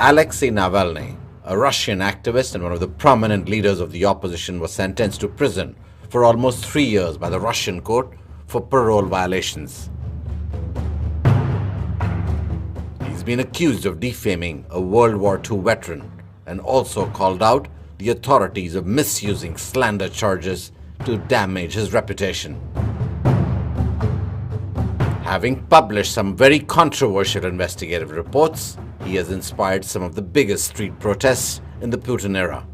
Alexei Navalny, a Russian activist and one of the prominent leaders of the opposition, was sentenced to prison for almost 3 years by the Russian court for parole violations. He's been accused of defaming a World War II veteran and also called out the authorities of misusing slander charges to damage his reputation. Having published some very controversial investigative reports, he has inspired some of the biggest street protests in the Putin era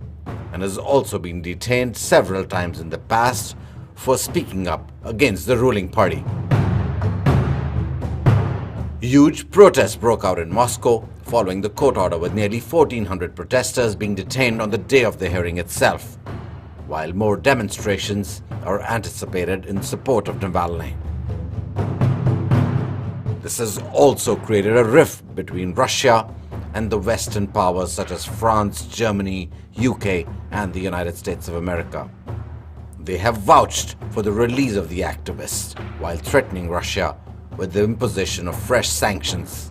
and has also been detained several times in the past for speaking up against the ruling party. Huge protests broke out in Moscow following the court order, with nearly 1,400 protesters being detained on the day of the hearing itself, while more demonstrations are anticipated in support of Navalny. This has also created a rift between Russia and the Western powers such as France, Germany, UK, and the United States of America. They have vouched for the release of the activists while threatening Russia with the imposition of fresh sanctions.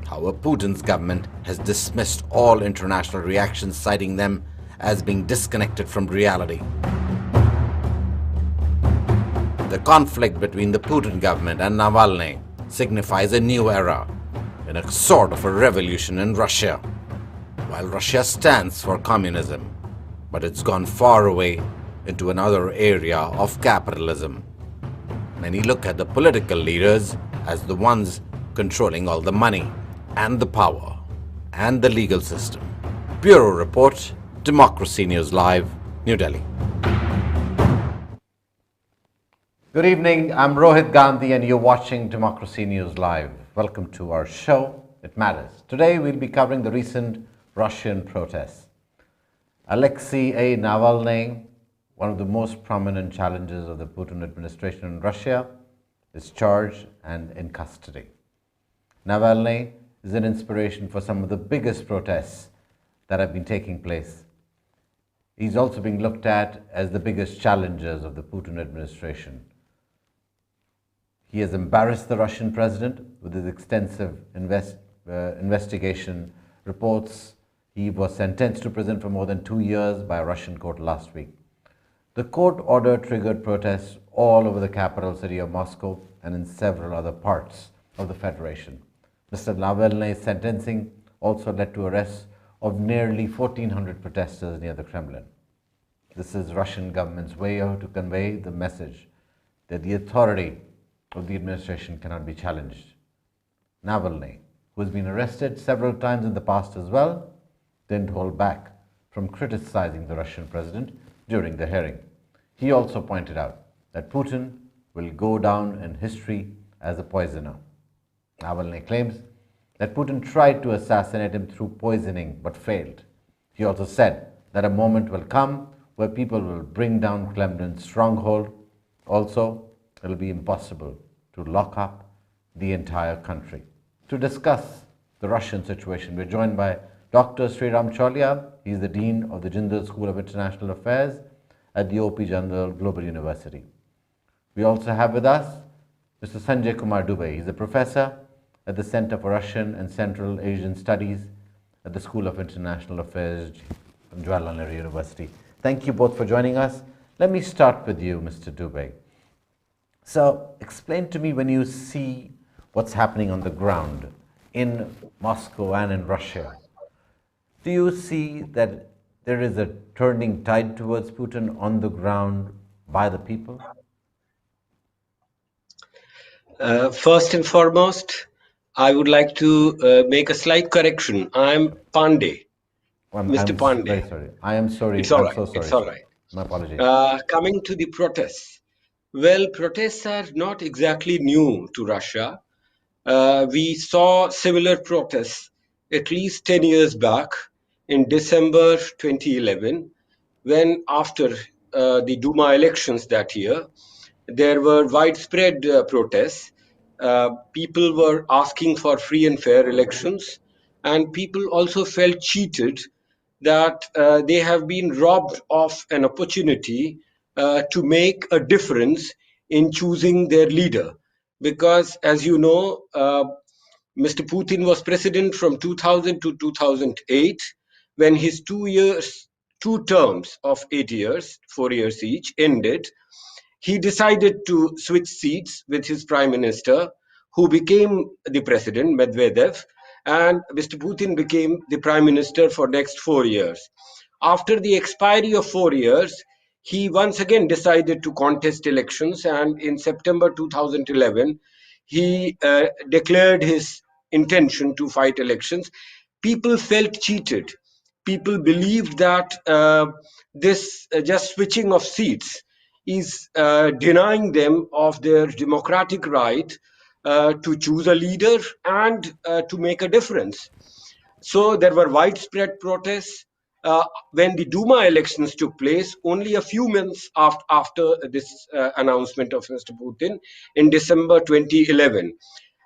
However, Putin's government has dismissed all international reactions, citing them as being disconnected from reality. The conflict between the Putin government and Navalny signifies a new era in a sort of a revolution in Russia. While Russia stands for communism, but it's gone far away into another area of capitalism. Many look at the political leaders as the ones controlling all the money and the power and the legal system. Bureau Report, Democracy News Live, New Delhi. Good evening, I'm Rohit Gandhi and you're watching Democracy News Live. Welcome to our show, It Matters. Today we'll be covering the recent Russian protests. Alexei Navalny, one of the most prominent challengers of the Putin administration in Russia, is charged and in custody. Navalny is an inspiration for some of the biggest protests that have been taking place. He's also being looked at as the biggest challengers of the Putin administration. He has embarrassed the Russian president with his extensive investigation reports. He was sentenced to prison for more than 2 years by a Russian court last week. The court order triggered protests all over the capital city of Moscow and in several other parts of the Federation. Mr. Navalny's sentencing also led to arrests of nearly 1,400 protesters near the Kremlin. This is Russian government's way to convey the message that the authority of the administration cannot be challenged. Navalny, who has been arrested several times in the past as well, didn't hold back from criticizing the Russian president during the hearing. He also pointed out that Putin will go down in history as a poisoner. Navalny claims that Putin tried to assassinate him through poisoning but failed. He also said that a moment will come where people will bring down Kremlin's stronghold. Also, it will be impossible to lock up the entire country. To discuss the Russian situation, we're joined by Dr. Sriram Cholia. He's the Dean of the Jindal School of International Affairs at the O.P. Jindal Global University. We also have with us Mr. Sanjay Kumar Dubey. He's a professor at the Center for Russian and Central Asian Studies at the School of International Affairs from Jawaharlal Nehru University. Thank you both for joining us. Let me start with you, Mr. Dubey. So, explain to me, when you see what's happening on the ground in Moscow and in Russia, do you see that there is a turning tide towards Putin on the ground by the people? First and foremost, I would like to make a slight correction. I'm Pandey, Mr. Pandey. Very sorry. I am sorry. It's all I'm right. so sorry. It's all right. My apologies. Coming to the protests. Well, protests are not exactly new to Russia. We saw similar protests at least 10 years back in December 2011, when after the Duma elections that year, there were widespread protests. People were asking for free and fair elections, and people also felt cheated that they have been robbed of an opportunity to make a difference in choosing their leader. Because, as you know, Mr. Putin was president from 2000 to 2008. When his 2 terms of 8 years, 4 years each, ended, he decided to switch seats with his prime minister, who became the president, Medvedev, and Mr. Putin became the prime minister for next 4 years. After the expiry of 4 years, he once again decided to contest elections, and in September 2011, he declared his intention to fight elections. People felt cheated. People believed that this just switching of seats is denying them of their democratic right to choose a leader and to make a difference. So there were widespread protests when the Duma elections took place, only a few months after this announcement of Mr. Putin in December 2011.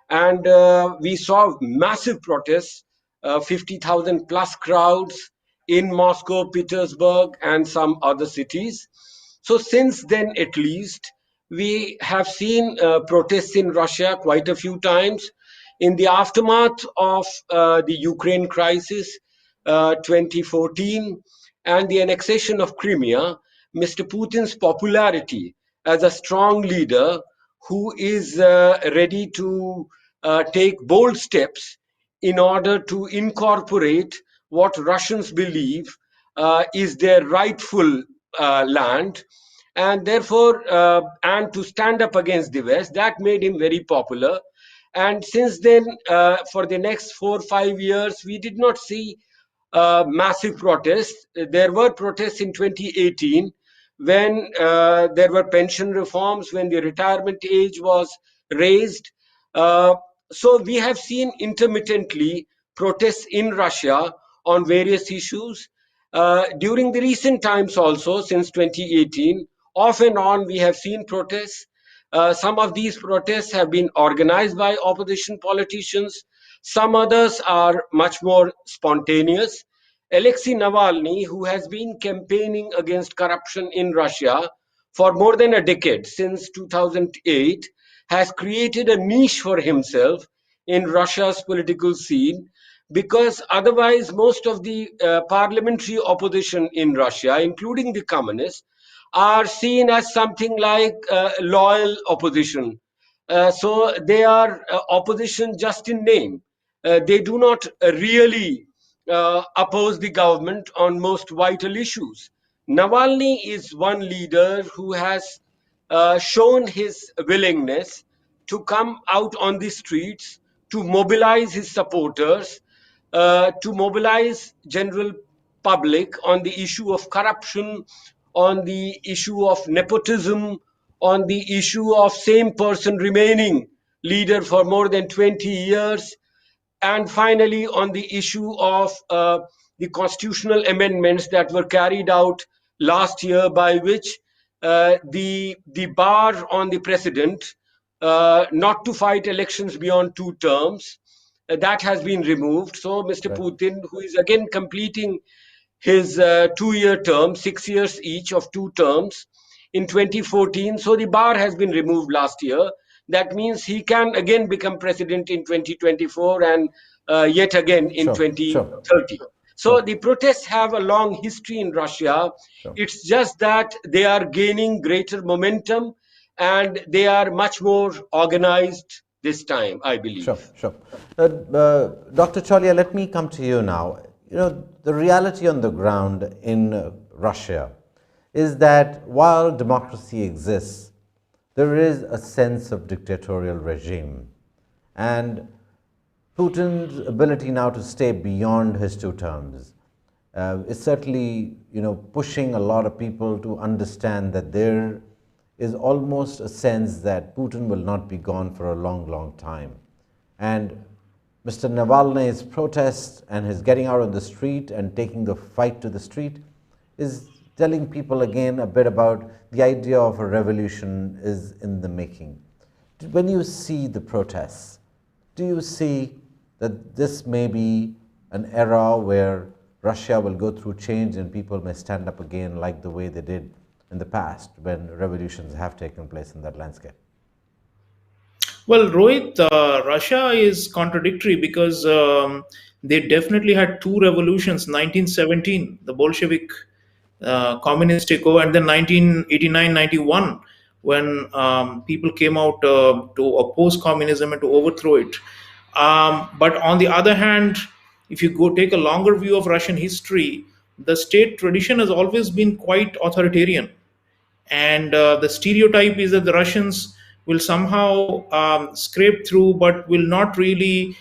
And we saw massive protests, 50,000 plus crowds in Moscow, Petersburg, and some other cities. So since then, at least, we have seen protests in Russia quite a few times. In the aftermath of the Ukraine crisis, 2014, and the annexation of Crimea, Mr. Putin's popularity as a strong leader who is ready to take bold steps in order to incorporate what Russians believe is their rightful land, and therefore, and to stand up against the West, that made him very popular. And since then, for the next 4 or 5 years, we did not see massive protests. There were protests in 2018 when there were pension reforms, when the retirement age was raised. Uh, so we have seen intermittently protests in Russia on various issues. During the recent times also, since 2018, off and on, we have seen protests. Some of these protests have been organized by opposition politicians. Some others are much more spontaneous. Alexei Navalny, who has been campaigning against corruption in Russia for more than a decade, since 2008, has created a niche for himself in Russia's political scene, because otherwise most of the parliamentary opposition in Russia, including the communists, are seen as something like loyal opposition. So they are opposition just in name. They do not really oppose the government on most vital issues. Navalny is one leader who has shown his willingness to come out on the streets, to mobilize his supporters, to mobilize general public on the issue of corruption, on the issue of nepotism, on the issue of same person remaining leader for more than 20 years, and finally on the issue of the constitutional amendments that were carried out last year, by which the bar on the president not to fight elections beyond 2 terms, that has been removed. So Mr. Right. Putin, who is again completing his 2 year term, 6 years each of 2 terms in 2014. So the bar has been removed last year. That means he can again become president in 2024 and yet again in Sure, sure, 2030. So sure, the protests have a long history in Russia. sure. It's just that they are gaining greater momentum and they are much more organized this time, I Sure, believe. sure. Dr. Cholia, let me come to you now. You know, the reality on the ground in Russia is that while democracy exists, there is a sense of dictatorial regime. And Putin's ability now to stay beyond his 2 terms is certainly, pushing a lot of people to understand that there is almost a sense that Putin will not be gone for a long, long time. And Mr. Navalny's protest and his getting out on the street and taking the fight to the street is telling people again a bit about the idea of a revolution is in the making. When you see the protests, do you see that this may be an era where Russia will go through change and people may stand up again like the way they did in the past when revolutions have taken place in that landscape? Well, Rohit, Russia is contradictory because they definitely had two revolutions: 1917, the Bolshevik communist takeover, and then 1989-91, when people came out to oppose communism and to overthrow it. But on the other hand, if you go take a longer view of Russian history, the state tradition has always been quite authoritarian, and the stereotype is that the Russians will somehow scrape through, but will not really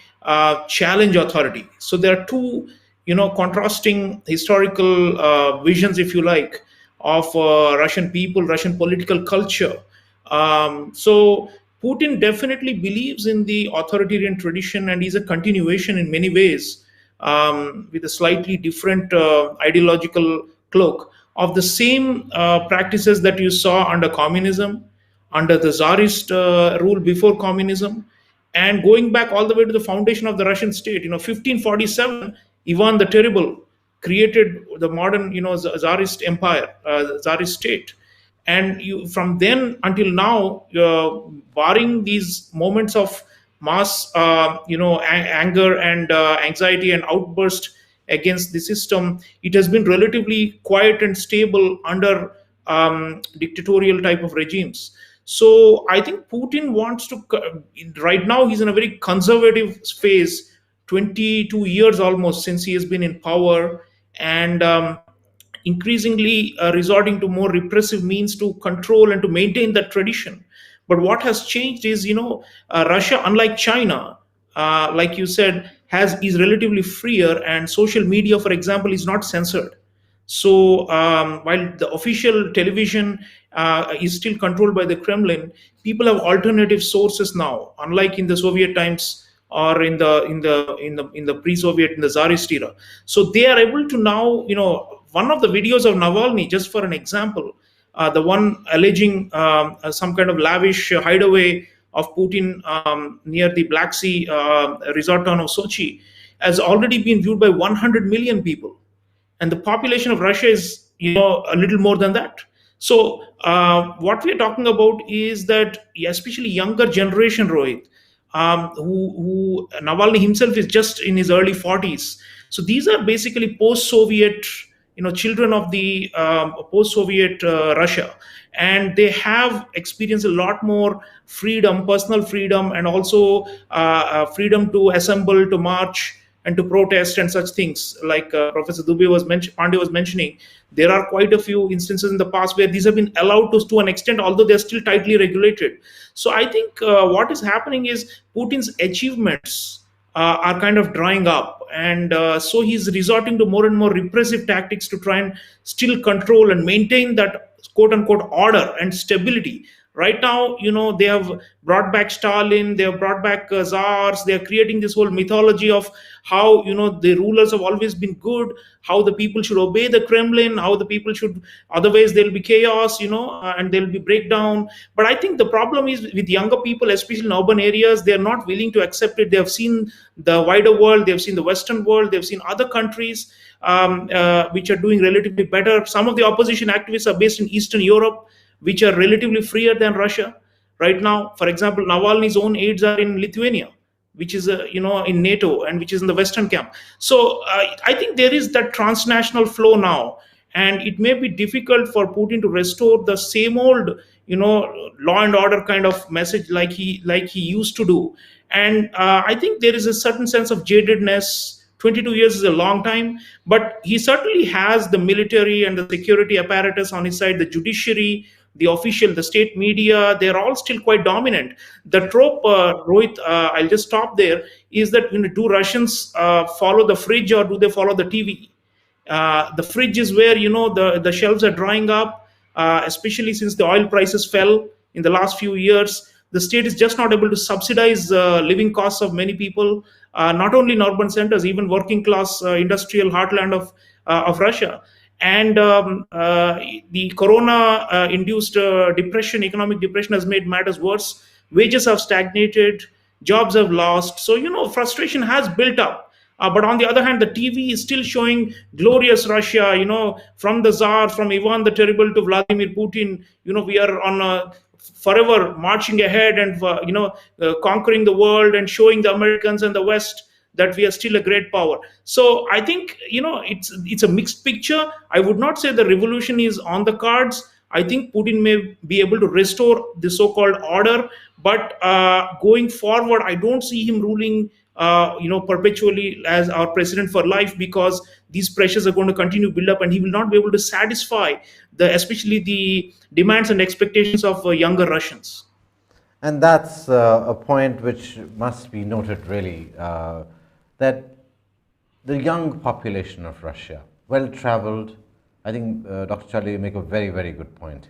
challenge authority. So there are two, contrasting historical visions, if you like, of Russian people, Russian political culture. So Putin definitely believes in the authoritarian tradition, and he's a continuation in many ways, with a slightly different ideological cloak of the same practices that you saw under communism, under the Tsarist rule before communism, and going back all the way to the foundation of the Russian state. 1547, Ivan the Terrible created the modern, Tsarist empire, Tsarist state. And you, from then until now, barring these moments of mass, anger and anxiety and outburst against the system, it has been relatively quiet and stable under dictatorial type of regimes. So I think Putin wants to, right now he's in a very conservative phase, 22 years almost since he has been in power, and increasingly resorting to more repressive means to control and to maintain that tradition. But what has changed is, Russia, unlike China, like you said, has is relatively freer, and social media, for example, is not censored. So while the official television is still controlled by the Kremlin, people have alternative sources now, unlike in the Soviet times, or in the pre-Soviet, in the Tsarist era. So they are able to now, one of the videos of Navalny, just for an example, the one alleging some kind of lavish hideaway of Putin near the Black Sea resort town of Sochi, has already been viewed by 100 million people, and the population of Russia is, a little more than that. So what we are talking about is that, especially younger generation, Rohit, who Navalny himself is just in his early 40s. So these are basically post-Soviet, children of the post-Soviet Russia, and they have experienced a lot more freedom, personal freedom, and also freedom to assemble, to march, and to protest and such things. Like Professor Pandey was mentioning, there are quite a few instances in the past where these have been allowed to an extent, although they're still tightly regulated. So I think what is happening is Putin's achievements are kind of drying up, and so he's resorting to more and more repressive tactics to try and still control and maintain that quote unquote order and stability. Right now, they have brought back Stalin, they have brought back czars, they are creating this whole mythology of how, the rulers have always been good, how the people should obey the Kremlin, how the people should, otherwise there'll be chaos, and there'll be breakdown. But I think the problem is with younger people, especially in urban areas, they're not willing to accept it. They have seen the wider world, they've seen the Western world, they've seen other countries which are doing relatively better. Some of the opposition activists are based in Eastern Europe, which are relatively freer than Russia right now. For example, Navalny's own aides are in Lithuania, which is in NATO, and which is in the Western camp. So I think there is that transnational flow now, and it may be difficult for Putin to restore the same old, law and order kind of message like he used to do. And I think there is a certain sense of jadedness. 22 years is a long time, but he certainly has the military and the security apparatus on his side, the judiciary, the state media, they're all still quite dominant. The trope, Rohit, I'll just stop there, is that, do Russians follow the fridge, or do they follow the TV? The fridge is where, the shelves are drying up, especially since the oil prices fell in the last few years. The state is just not able to subsidize living costs of many people, not only in urban centers, even working class industrial heartland of Russia. And the corona induced economic depression, has made matters worse. Wages have stagnated, jobs have lost. So, frustration has built up. But on the other hand, the TV is still showing glorious Russia, from the Tsar, from Ivan the Terrible to Vladimir Putin. We are on a forever marching ahead and conquering the world and showing the Americans and the West that we are still a great power. So I think it's a mixed picture. I would not say the revolution is on the cards. I think Putin may be able to restore the so-called order, but going forward, I don't see him ruling perpetually as our president for life, because these pressures are going to continue to build up, and he will not be able to satisfy especially the demands and expectations of younger Russians. And that's a point which must be noted, really, that the young population of Russia, well traveled, I think Dr. Charlie, you make a very, very good point.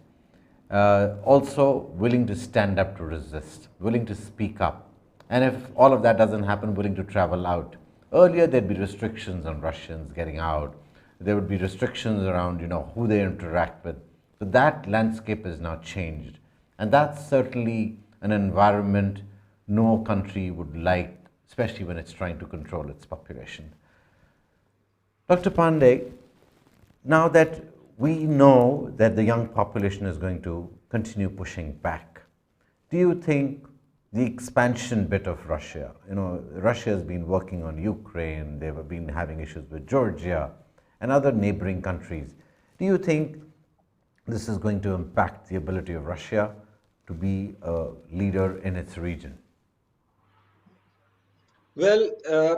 Also willing to stand up to resist, willing to speak up. And if all of that doesn't happen, willing to travel out. Earlier, there'd be restrictions on Russians getting out. There would be restrictions around, who they interact with. So that landscape has now changed. And that's certainly an environment no country would like, especially when it's trying to control its population. Dr. Pandey, now that we know that the young population is going to continue pushing back, do you think the expansion bit of Russia, Russia has been working on Ukraine, they've been having issues with Georgia and other neighboring countries. Do you think this is going to impact the ability of Russia to be a leader in its region? Well,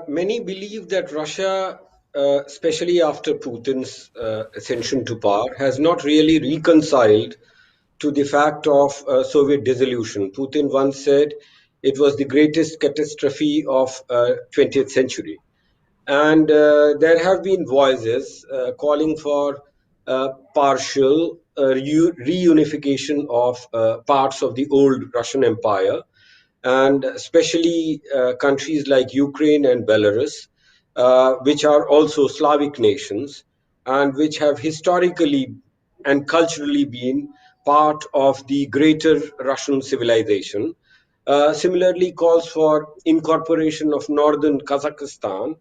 many believe that Russia, especially after Putin's ascension to power, has not really reconciled to the fact of Soviet dissolution. Putin once said it was the greatest catastrophe of 20th century. And there have been voices calling for partial reunification of parts of the old Russian Empire, and especially countries like Ukraine and Belarus, which are also Slavic nations and which have historically and culturally been part of the greater Russian civilization. Similarly, calls for incorporation of northern Kazakhstan.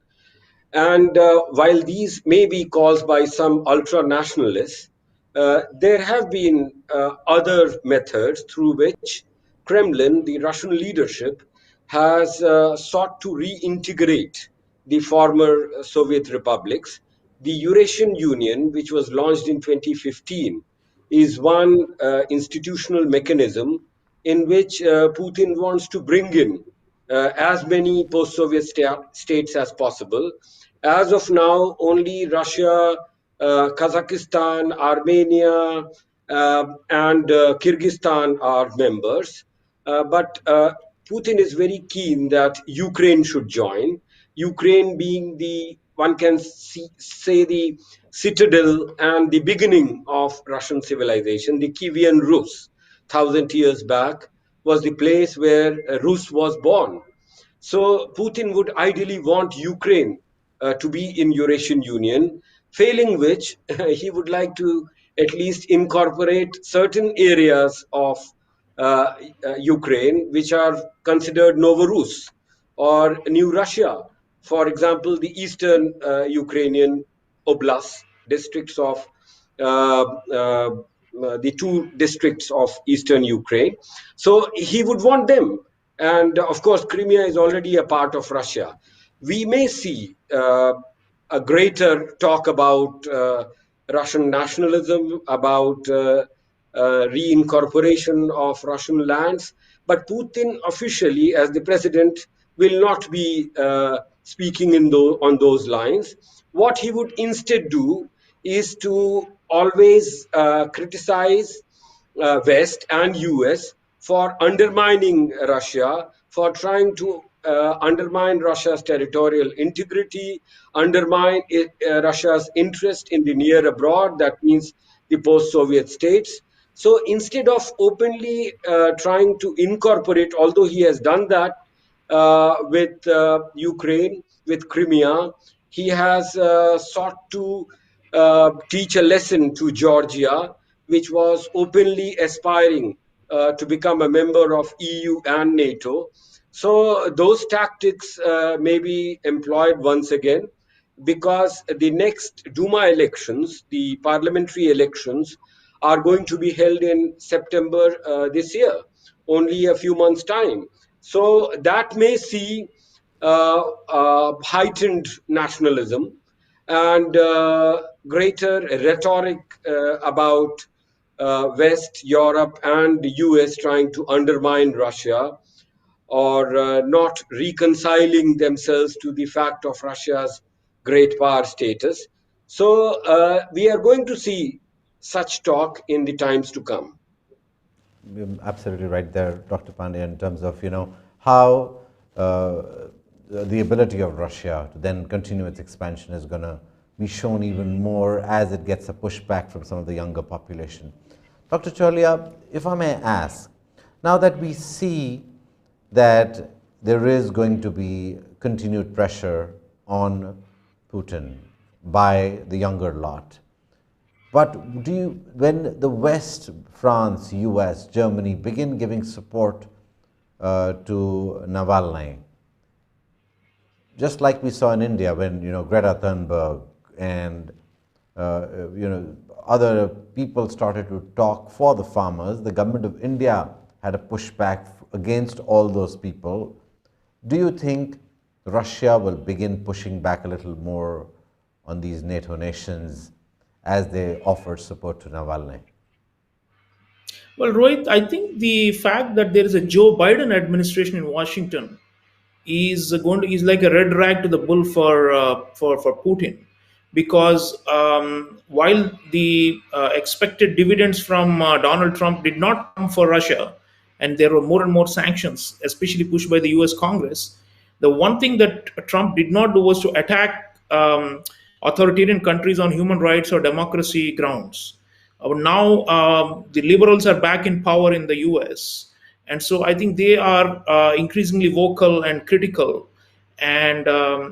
And while these may be calls by some ultra nationalists, there have been other methods through which Kremlin, the Russian leadership, has sought to reintegrate the former Soviet republics. The Eurasian Union, which was launched in 2015, is one institutional mechanism in which Putin wants to bring in as many post Soviet states as possible. As of now, only Russia, Kazakhstan, Armenia, and Kyrgyzstan are members. But Putin is very keen that Ukraine should join. Ukraine being the, one can say, the citadel and the beginning of Russian civilization. The Kievan Rus, 1,000 years back, was the place where Rus was born. So Putin would ideally want Ukraine to be in Eurasian Union, failing which he would like to at least incorporate certain areas of Ukraine which are considered Novorus or New Russia. For example, the eastern Ukrainian oblasts, districts of uh, uh, the two districts of eastern Ukraine. So he would want them. And of course, Crimea is already a part of Russia. We may see a greater talk about Russian nationalism, about reincorporation of Russian lands. But Putin officially, as the president, will not be speaking on those lines. What he would instead do is to always criticize West and US for undermining Russia, for trying to undermine Russia's territorial integrity, undermine Russia's interest in the near abroad, that means the post Soviet states. So instead of openly trying to incorporate, although he has done that with Ukraine, with Crimea, he has sought to teach a lesson to Georgia, which was openly aspiring to become a member of EU and NATO. So those tactics may be employed once again, because the next Duma elections, the parliamentary elections, are going to be held in September this year, only a few months' time. So that may see heightened nationalism and greater rhetoric about West, Europe, and the US trying to undermine Russia, or not reconciling themselves to the fact of Russia's great power status. So we are going to see such talk in the times to come. You're absolutely right there, Dr. Pandey, in terms of how the ability of Russia to then continue its expansion is going to be shown even more as it gets a pushback from some of the younger population. Dr. Cholia, if I may ask, now that we see that there is going to be continued pressure on Putin by the younger lot, but when the West, France, US, Germany begin giving support to Navalny, just like we saw in India when Greta Thunberg and other people started to talk for the farmers, the government of India had a pushback against all those people. Do you think Russia will begin pushing back a little more on these NATO nations as they offered support to Navalny? Well, Rohit, I think the fact that there is a Joe Biden administration in Washington is like a red rag to the bull for Putin, because while the expected dividends from Donald Trump did not come for Russia, and there were more and more sanctions, especially pushed by the U.S. Congress, the one thing that Trump did not do was to attack authoritarian countries on human rights or democracy grounds. Now the liberals are back in power in the US. And so I think they are increasingly vocal and critical. And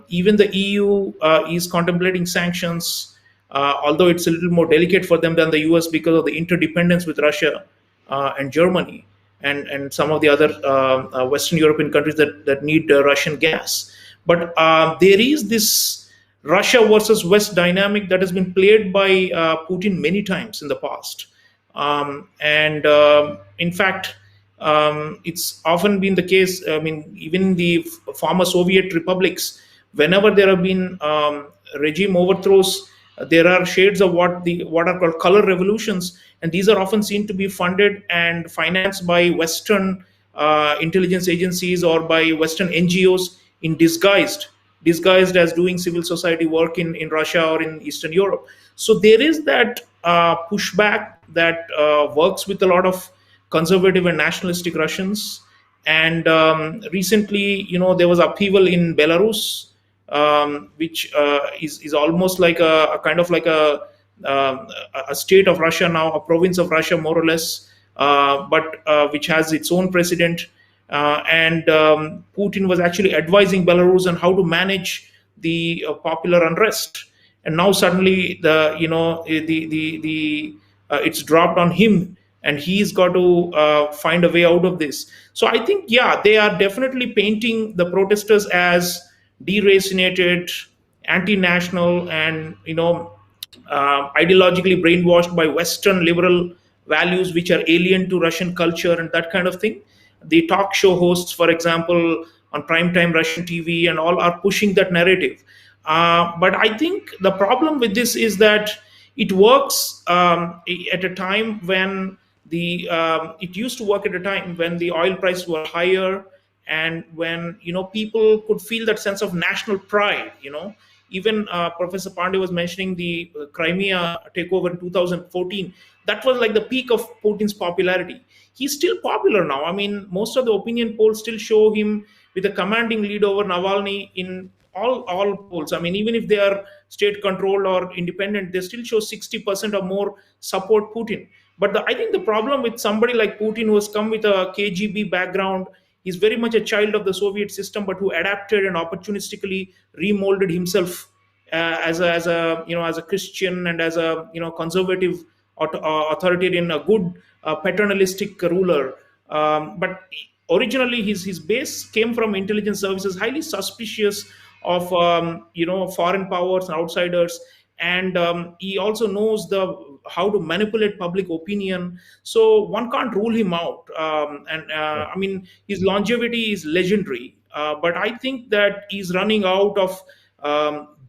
even the EU is contemplating sanctions, although it's a little more delicate for them than the US because of the interdependence with Russia and Germany and some of the other Western European countries that need Russian gas. But there is this Russia versus West dynamic that has been played by Putin many times in the past. And in fact, it's often been the case. I mean, even in the former Soviet republics, whenever there have been regime overthrows, there are shades of what are called color revolutions, and these are often seen to be funded and financed by Western intelligence agencies or by Western NGOs in disguised as doing civil society work in Russia or in Eastern Europe. So there is that pushback that works with a lot of conservative and nationalistic Russians. And recently, there was upheaval in Belarus, which is almost like a kind of like a state of Russia now, a province of Russia, more or less, but which has its own president. And Putin was actually advising Belarus on how to manage the popular unrest. And now suddenly the it's dropped on him, and he's got to find a way out of this. So I think, yeah, they are definitely painting the protesters as deracinated, anti-national, and ideologically brainwashed by Western liberal values, which are alien to Russian culture and that kind of thing. The talk show hosts, for example, on primetime Russian TV and all, are pushing that narrative. But I think the problem with this is that it works at a time when it used to work at a time when the oil prices were higher, and when people could feel that sense of national pride. Even Professor Pandey was mentioning the Crimea takeover in 2014. That was like the peak of Putin's popularity. He's still popular now. I mean, most of the opinion polls still show him with a commanding lead over Navalny in all polls. I mean, even if they are state controlled or independent, they still show 60% or more support Putin. But I think the problem with somebody like Putin, who has come with a KGB background, he's very much a child of the Soviet system, but who adapted and opportunistically remolded himself as a Christian and as a conservative authoritarian, a good paternalistic ruler. But originally his base came from intelligence services, highly suspicious of foreign powers and outsiders, and he also knows the how to manipulate public opinion. So one can't rule him out. And Sure. I mean, his longevity is legendary, but I think that he's running out of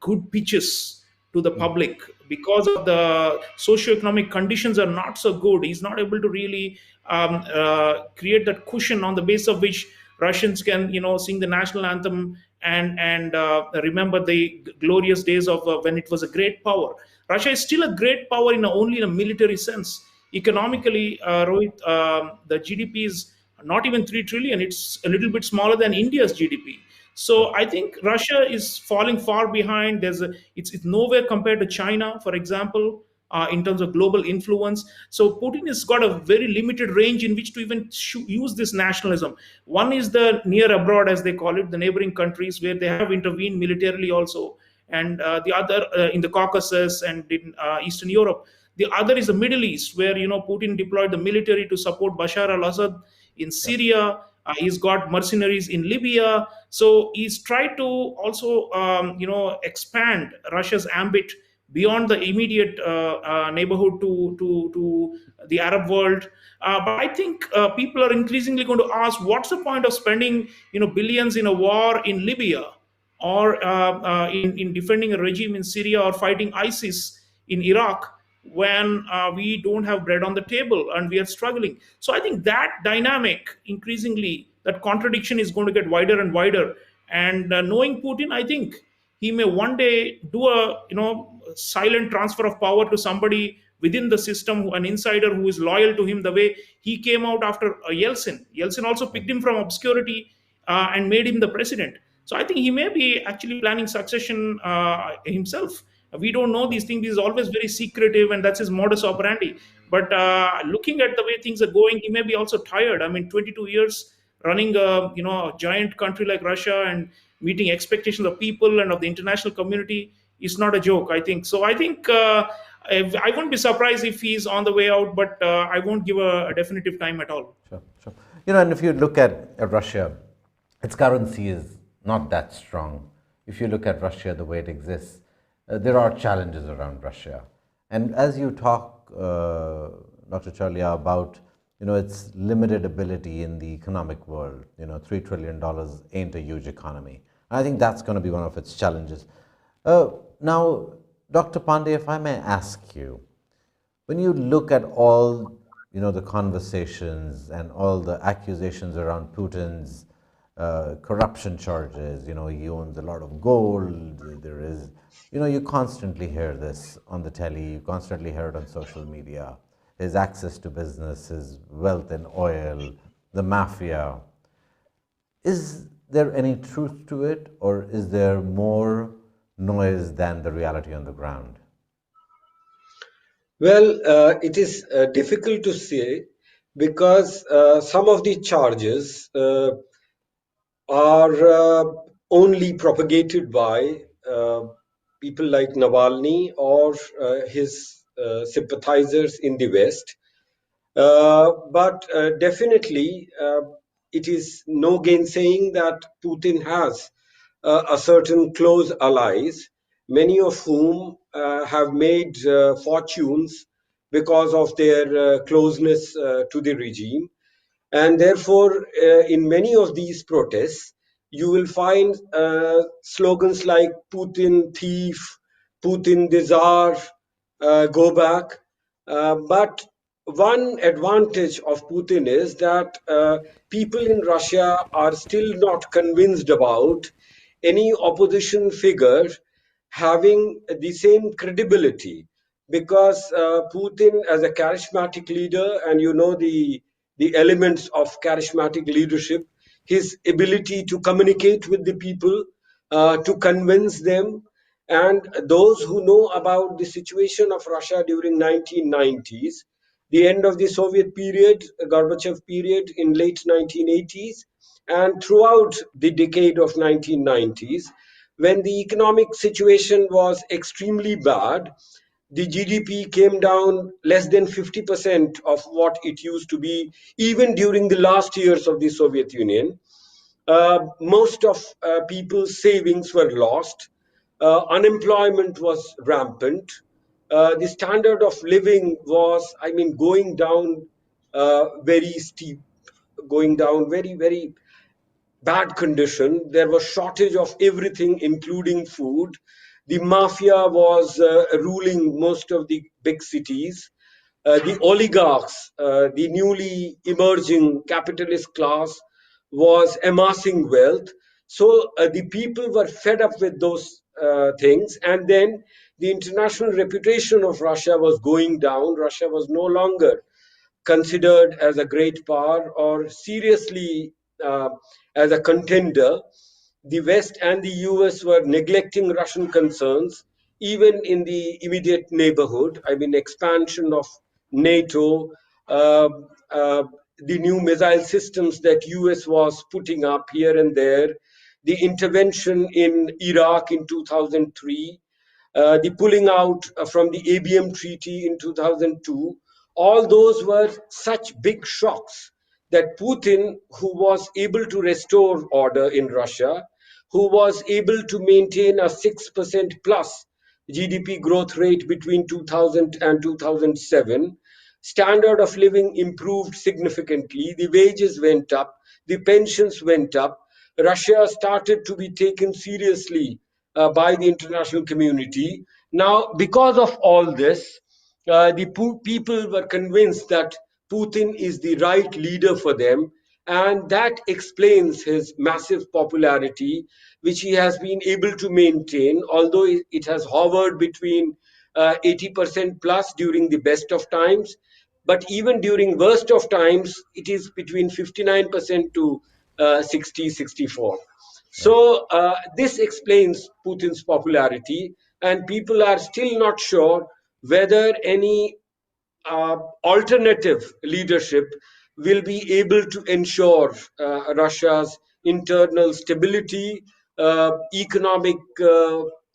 good pitches to the Mm. public because of the socioeconomic conditions are not so good. He's not able to really create that cushion on the base of which Russians can, sing the national anthem and remember the glorious days of when it was a great power. Russia is still a great power only in a military sense. Economically, Rohit, the GDP is not even 3 trillion. It's a little bit smaller than India's GDP. Sure. So I think Russia is falling far behind. It's nowhere compared to China, for example, in terms of global influence. So Putin has got a very limited range in which to even use this nationalism. One is the near abroad, as they call it, the neighboring countries where they have intervened militarily also, and the other in the Caucasus and in Eastern Europe. The other is the Middle East, where Putin deployed the military to support Bashar al-Assad in Yeah. Syria. He's got mercenaries in Libya. So he's tried to also, expand Russia's ambit beyond the immediate neighborhood to the Arab world. But I think people are increasingly going to ask, what's the point of spending billions in a war in Libya, or in defending a regime in Syria, or fighting ISIS in Iraq, when we don't have bread on the table and we are struggling. So I think that dynamic, increasingly, that contradiction is going to get wider and wider. And knowing Putin, I think he may one day do a silent transfer of power to somebody within the system, an insider who is loyal to him, the way he came out after Yeltsin. Yeltsin also picked him from obscurity and made him the president. So I think he may be actually planning succession himself. We don't know these things. He's always very secretive, and that's his modus operandi. But looking at the way things are going, he may be also tired. I mean, 22 years running a giant country like Russia and meeting expectations of people and of the international community is not a joke, I think. So I think I wouldn't be surprised if he's on the way out, but I won't give a definitive time at all. Sure, sure. And if you look at Russia, its currency is not that strong. If you look at Russia the way it exists, there are challenges around Russia. And as you talk, Dr. Chalia, about its limited ability in the economic world, $3 trillion ain't a huge economy. I think that's going to be one of its challenges. Now, Dr. Pandey, if I may ask you, when you look at all the conversations and all the accusations around Putin's corruption charges, he owns a lot of gold, there is, you constantly hear this on the telly, you constantly hear it on social media, his access to business, his wealth in oil, the mafia. Is there any truth to it, or is there more noise than the reality on the ground? Well, it is difficult to say, because some of the charges are only propagated by people like Navalny or his sympathizers in the West. But definitely, it is no gainsaying that Putin has a certain close allies, many of whom have made fortunes because of their closeness to the regime. And therefore, in many of these protests, you will find slogans like Putin thief, Putin the Tsar, go back. But one advantage of Putin is that people in Russia are still not convinced about any opposition figure having the same credibility, because Putin, as a charismatic leader, and the elements of charismatic leadership, his ability to communicate with the people, to convince them, and those who know about the situation of Russia during 1990s, the end of the Soviet period, Gorbachev period in late 1980s, and throughout the decade of 1990s, when the economic situation was extremely bad, The GDP came down less than 50% of what it used to be, even during the last years of the Soviet Union. Most of people's savings were lost. Unemployment was rampant. The standard of living was, I mean, going down very steep, going down very, very bad condition. There was shortage of everything, including food. The mafia was ruling most of the big cities. The oligarchs, the newly emerging capitalist class, was amassing wealth. So the people were fed up with those things. And then the international reputation of Russia was going down. Russia was no longer considered as a great power or seriously as a contender. The West and the US were neglecting Russian concerns, even in the immediate neighborhood. I mean, expansion of NATO, uh, uh, the new missile systems that US was putting up here and there, the intervention in Iraq in 2003, the pulling out from the ABM Treaty in 2002, all those were such big shocks that Putin, who was able to restore order in Russia, who was able to maintain a 6% plus GDP growth rate between 2000 and 2007, standard of living improved significantly, the wages went up, the pensions went up, Russia started to be taken seriously by the international community. Now, because of all this, the people were convinced that Putin is the right leader for them, and that explains his massive popularity, which he has been able to maintain, although it has hovered between 80% plus during the best of times. But even during worst of times, it is between 59% to 60, 64. Right. So this explains Putin's popularity, and people are still not sure whether any alternative leadership will be able to ensure Russia's internal stability, economic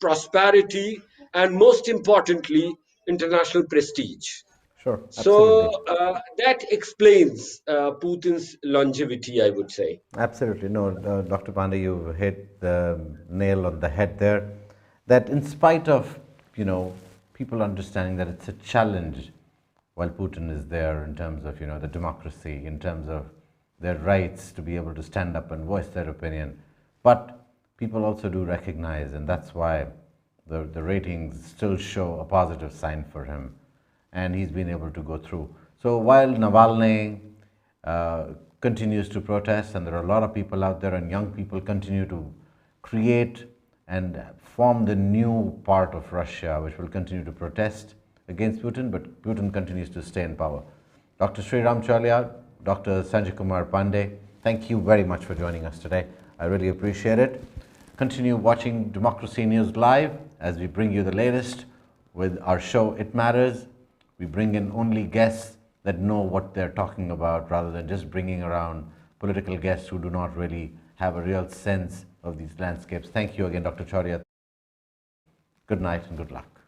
prosperity, and most importantly, international prestige. Sure, So absolutely. that explains Putin's longevity, I would say. Absolutely. No, Dr. Pandey, you hit the nail on the head there. That in spite of, people understanding that it's a challenge while Putin is there in terms of, the democracy, in terms of their rights to be able to stand up and voice their opinion. But people also do recognize, and that's why the ratings still show a positive sign for him. And he's been able to go through. So while Navalny continues to protest, and there are a lot of people out there, and young people continue to create and form the new part of Russia, which will continue to protest against Putin, but Putin continues to stay in power. Dr. Sriram Chalia, Dr. Sanjay Kumar Pandey, thank you very much for joining us today. I really appreciate it. Continue watching Democracy News Live as we bring you the latest with our show It Matters. We bring in only guests that know what they're talking about, rather than just bringing around political guests who do not really have a real sense of these landscapes. Thank you again, Dr. Chaurya. Good night and good luck.